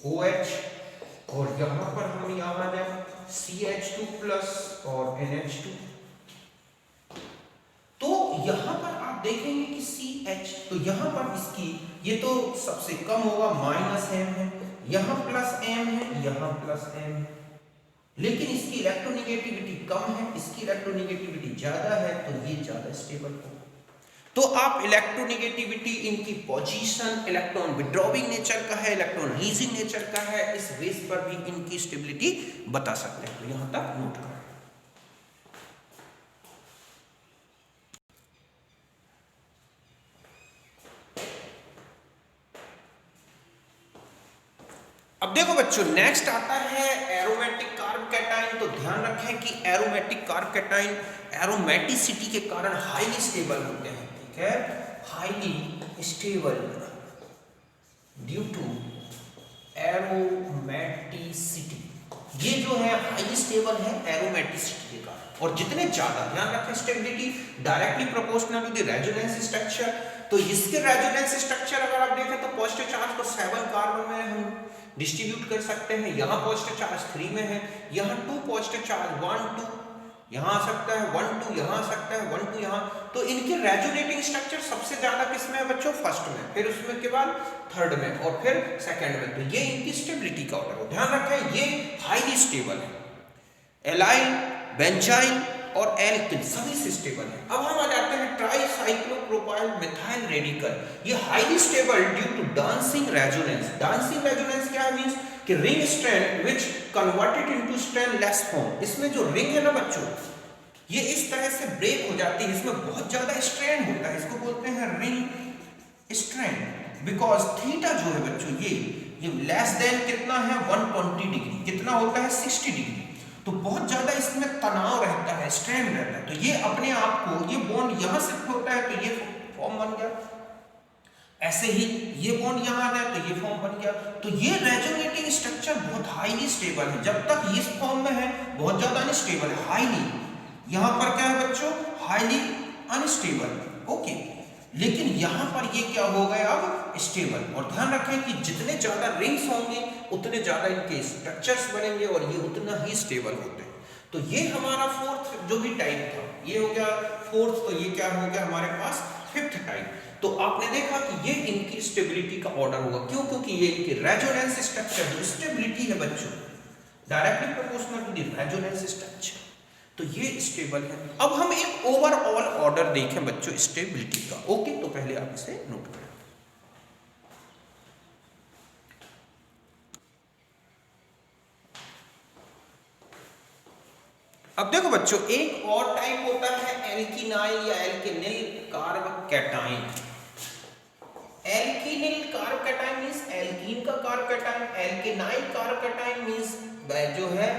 OH, और यहां पर हम यहां जाए CH2+ और NH2। तो यहां पर आप देखेंगे कि CH, तो यहां पर इसकी ये तो सबसे कम होगा, -m है, यहां +m है, यहां +m है, लेकिन इसकी इलेक्ट्रोनेगेटिविटी कम है, इसकी इलेक्ट्रोनेगेटिविटी ज्यादा है, तो ये ज्यादा स्टेबल होगा। तो आप इलेक्ट्रोनेगेटिविटी, इनकी पोजीशन, इलेक्ट्रॉन विड्रॉइंग नेचर का है, इलेक्ट्रॉन रिलीजिंग नेचर का है, इस बेस पर भी इनकी स्टेबिलिटी बता सकते हैं। तो यहां तक नोट करें। अब देखो बच्चों नेक्स्ट आता है एरोमेटिक कार्ब कैटाइन। तो ध्यान रखें कि एरोमेटिक कार्ब कैटाइन एरोमेटिसिटी के कारण हाईली स्टेबल होते हैं, ठीक है, highly stable due to aromaticity. ये जो है हाईली स्टेबल है एरोमेटिसिटी के कारण। और जितने ज्यादा, ध्यान रखें, stability directly proportional to the resonance structure. तो इसके रेजोनेंस स्ट्रक्चर अगर आप देखें तो पॉजिटिव चार्ज को 7 कार्बन में हम डिस्ट्रीब्यूट कर सकते हैं। यहाँ पॉजिटिव चार्ज 3 में है, यहाँ 2 पॉजिटिव चार्ज 1 2, यहाँ आ सकता है 1 2, यहाँ आ सकता है 1 2 यहाँ। तो इनके रेजोनेटिंग स्ट्रक्चर सबसे ज्यादा किसमें है बच्चों, फर्स्ट में, फिर उसमें के बाद थर्ड में और फिर सेकंड में। तो ये इनकी स्टेबिलिटी का ऑर्डर है। ध्यान रखें ये हाईली स्टेबल है, एलाइल, बेंजाइल और एल्किल सभी से स्टेबल है। अब हम आ जाते हैं ट्राइसाइक्लोप्रोपाइल मिथाइल रेडिकल। ये highly stable due to dancing resonance. Dancing resonance क्या मींस कि ring strand which converted into strandless form. इसमें जो रिंग है ना बच्चों, ये इस तरह से ब्रेक हो जाती है, इसमें बहुत ज्यादा स्ट्रैंड होता है, इसको बोलते हैं रिंग स्ट्रैंड। बिकॉज थीटा जो है बच्चों ये लेस देन कितना है 120 डिग्री, कितना होता है 60 डिग्री। तो बहुत ज्यादा इसमें तनाव रहता है, स्ट्रेन रहता है। तो ये अपने आप को, ये बॉन्ड यहां शिफ्ट होता है तो ये फॉर्म बन गया, ऐसे ही ये बॉन्ड यहां आ गया तो ये फॉर्म बन गया। तो ये रेजोनेटिंग स्ट्रक्चर बहुत हाईली स्टेबल है। जब तक इस फॉर्म में है बहुत ज्यादा अनस्टेबल है, हाईली। यहां पर क्या है बच्चों, हाईली अनस्टेबल, ओके। लेकिन यहां पर ये क्या हो गया अब स्टेबल। और ध्यान रखें कि जितने ज्यादा रिंग्स होंगे उतने ज्यादा इनके स्ट्रक्चर्स बनेंगे और ये उतना ही स्टेबल होते हैं। तो ये हमारा फोर्थ जो भी टाइप था ये हो गया फोर्थ। तो ये क्या हो गया हमारे पास फिफ्थ टाइप। तो आपने देखा कि ये इनकी स्टेबिलिटी का ऑर्डर होगा। क्यों? क्योंकि ये इनकी रेजोनेंस स्ट्रक्चर जो स्टेबिलिटी है बच्चों directly proportional to the resonance structure, तो ये स्टेबल है। अब हम एक ओवरऑल ऑर्डर देखें बच्चों स्टेबिलिटी का, ओके। तो पहले आप इसे नोट करें। अब देखो बच्चों, एक और टाइप होता है एल्किनाइल या alkenyl carbocation. Alkenyl carbocation means alkene का carbocation, alkenyl carbocation means जो है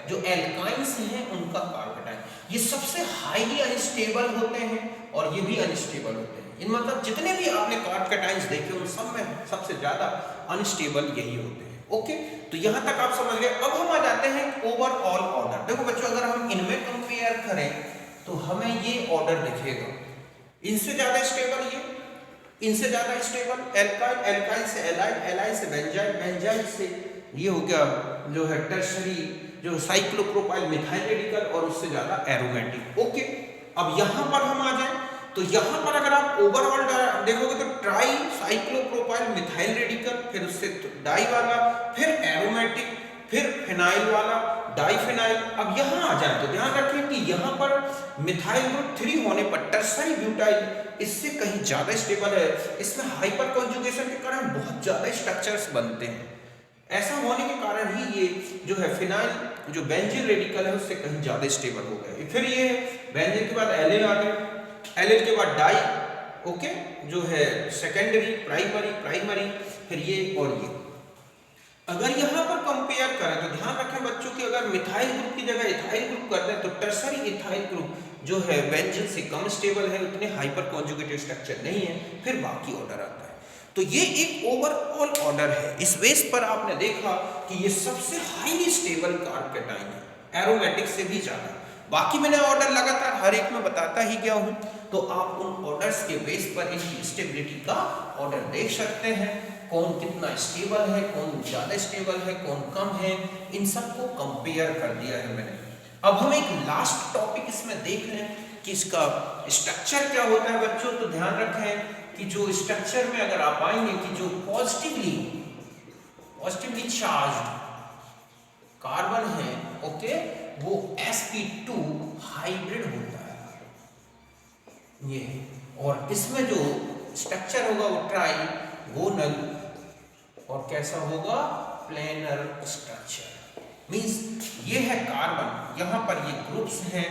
जो एल्काइंस हैं उनका कार्ब कैटाइन। ये सबसे हाईली अनस्टेबल होते हैं और ये भी अनस्टेबल होते हैं। इन मतलब जितने भी आपने कार्ब कैटाइंस देखे उन सब में सबसे ज्यादा अनस्टेबल यही होते हैं। ओके, तो यहां तक आप समझ गए। अब हम आ जाते हैं ओवरऑल ऑर्डर। देखो बच्चों, अगर हम इनमें कंपेयर करें तो हमें ये ऑर्डर दिखेगा, इनसे ज्यादा स्टेबल ये, इनसे ज्यादा स्टेबल एल्काइल, एल्काइल से एलाइल, एलाइल से बेंजाइल, बेंजाइल से ये हो गया जो है टर्शरी जो साइक्लोप्रोपाइल मिथाइल रेडिकल और उससे ज्यादा एरोमेटिक। ओके, अब यहां पर हम आ जाएं तो यहां पर अगर आप ओवरऑल देखोगे तो ट्राई साइक्लोप्रोपाइल मिथाइल रेडिकल, फिर उससे डाई वाला, फिर एरोमेटिक, फिर फिनाइल वाला, डाइफिनाइल। अब यहां आ जाए तो ध्यान रखें कि यहां पर मिथाइल ग्रुप 3 होने पर टर्सरी ब्यूटाइल इससे कहीं ज्यादा स्टेबल है। इसमें हाइपर कॉन्जुगेशन के कारण बहुत ज्यादा स्ट्रक्चर्स बनते हैं। ऐसा होने के कारण ही ये जो है फिनाइल जो बेंजीन रेडिकल है उससे कहीं ज्यादा स्टेबल हो गया। फिर ये बेंजीन के बाद एलिल आ गए, एलिल के बाद डाई, ओके, जो है सेकेंडरी, प्राइमरी, प्राइमरी, फिर ये और ये। अगर यहाँ पर कंपेयर करें तो ध्यान रखें बच्चों कि अगर मिथाइल ग्रुप की जगह इथाइल ग्रुप कर दें तो टर्सरी इथाइल ग्रुप जो है बेंजीन से कम स्टेबल है, उतने हाइपर कॉन्जुगेटेड स्ट्रक्चर नहीं है, फिर बाकी ऑर्डर आता है। तो ये एक ओवरऑल ऑर्डर है। इस बेस पर आपने देखा कि ये सबसे हाईली स्टेबल कार्ब कैटाइन है, एरोमेटिक से भी ज्यादा। बाकी मैंने ऑर्डर लगातार हर एक में बताता ही गया हूं, तो आप उन ऑर्डर्स के बेस पर इनकी स्टेबिलिटी का ऑर्डर देख सकते हैं, कौन कितना स्टेबल है, कौन ज्यादा स्टेबल है, कौन कम है, इन सबको कंपेयर कर दिया है मैंने। अब हम एक लास्ट टॉपिक इसमें देख लें कि इसका स्ट्रक्चर क्या होता है बच्चों। तो ध्यान रखें कि जो स्ट्रक्चर में अगर आप आएंगे कि जो पॉजिटिवली चार्ज्ड कार्बन है, ओके, वो sp2 हाइब्रिड होता है ये, और इसमें जो स्ट्रक्चर होगा वो ट्राइगोनल और कैसा होगा, प्लेनर स्ट्रक्चर। मींस ये है कार्बन, यहां पर ये ग्रुप्स हैं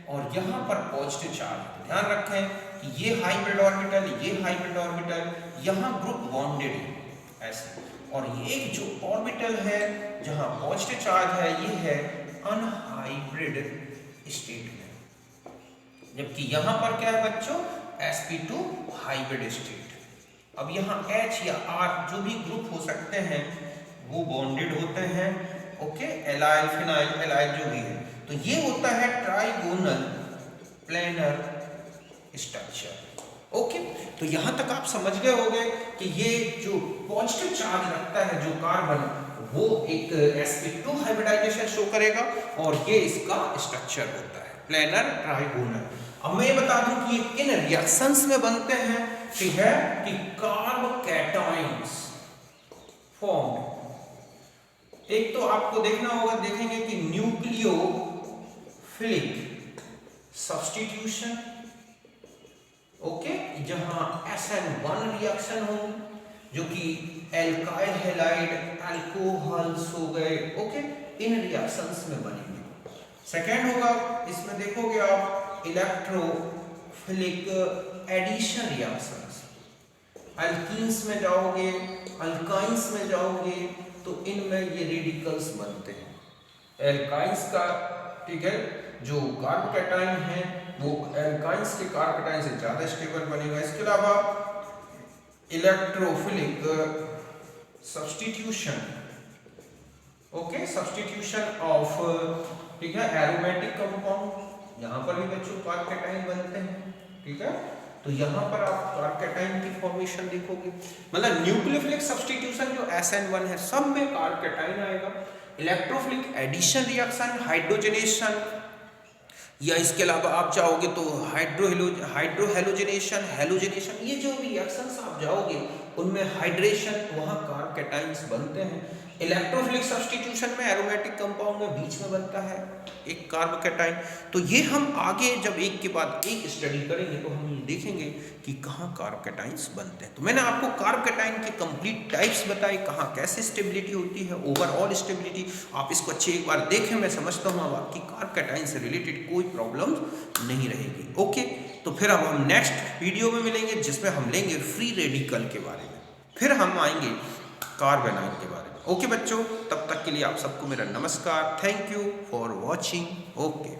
और यहां पर पॉजिटिव चार्ज। ध्यान रखें कि ये हाइब्रिड ऑर्बिटल, ये हाइब्रिड ऑर्बिटल, यहां ग्रुप बॉन्डेड है ऐसे, और ये जो ऑर्बिटल है जहां पॉजिटिव चार्ज है ये है अनहाइब्रिड स्टेट में, जबकि यहां पर क्या है बच्चों, sp2 हाइब्रिड स्टेट। अब यहां H या R जो भी ग्रुप हो सकते हैं वो बॉन्डेड होते हैं, ओके, एलाइल, फिनाइल, एलाइल जो भी है, तो ये होता है ट्राइगोनल प्लेनर स्ट्रक्चर। ओके, तो यहां तक आप समझ गए होंगे कि ये जो पॉजिटिव चार्ज रखता है जो कार्बन, वो एक sp2 हाइब्रिडाइजेशन शो करेगा और ये इसका स्ट्रक्चर होता है प्लेनर ट्राइगोनल। अब मैं ये बता दूं कि ये किन रिएक्शंस में बनते हैं, ठीक है, कि कार्ब कैटाइन्स फॉर्म। एक तो आपको देखना होगा, देखेंगे कि न्यूक्लियोफिलिक सब्स्टिट्यूशन, ओके, जहां SN1 रिएक्शन होगी जो कि एल्काइल हैलाइड अल्कोहल्स हो गए, ओके, इन रिएक्शंस में बनेंगे। सेकेंड होगा, इसमें देखोगे आप इलेक्ट्रोफिलिक एडिशन रिएक्शंस, अल्कीन्स में जाओगे, अल्काइंस में जाओगे तो इनमें ये रेडिकल्स बनते हैं एल्काइंस का, ठीक है, जो कार्ब कैटाइन है वो एल्काइंस के कार्ब कैटाइन से ज्यादा स्टेबल बनेगा। इसके अलावा electrophilic substitution, okay, substitution of, ठीक है, एरोमेटिक कंपाउंड, यहां पर भी बच्चों कार्ब कैटाइन बनते हैं, ठीक है, तो यहां पर आप कार्ब कैटाइन की फॉर्मेशन देखोगे, मतलब न्यूक्लियोफिलिक सब्स्टिट्यूशन जो SN1 है सब में कार्ब कैटाइन आएगा। इलेक्ट्रोफिलिक एडिशन रिएक्शन, हाइड्रोजनेशन, या इसके अलावा आप जाओगे तो हाइड्रोहेलोजनेशन, हेलोजनेशन, ये जो भी रिएक्शंस आप जाओगे उनमें हाइड्रेशन, वहां कार्ब कैटाइन्स बनते हैं। इलेक्ट्रोफिलिक सब्स्टिट्यूशन में एरोमेटिक कंपाउंड में बीच में बनता है एक कार्बोकैटाइन। तो ये हम आगे जब एक के बाद एक स्टडी करेंगे तो हम देखेंगे कि कहाँ कार्बोकैटाइन्स बनते हैं। तो मैंने आपको कार्बोकैटाइन के कंप्लीट टाइप्स बताए, कहाँ कैसे स्टेबिलिटी होती है, ओवरऑल स्टेबिलिटी। आप इसको अच्छे एक बार देखें, मैं समझता हूँ अब आपकी कार्बोकैटाइन से रिलेटेड कोई प्रॉब्लम नहीं रहेगी। ओके, तो फिर अब हम नेक्स्ट वीडियो में मिलेंगे जिसमें हम लेंगे फ्री रेडिकल के बारे में, फिर हम आएंगे कार्बोनाइल के बारे में। ओके बच्चों, तब तक के लिए आप सबको मेरा नमस्कार। Thank you for watching. Okay.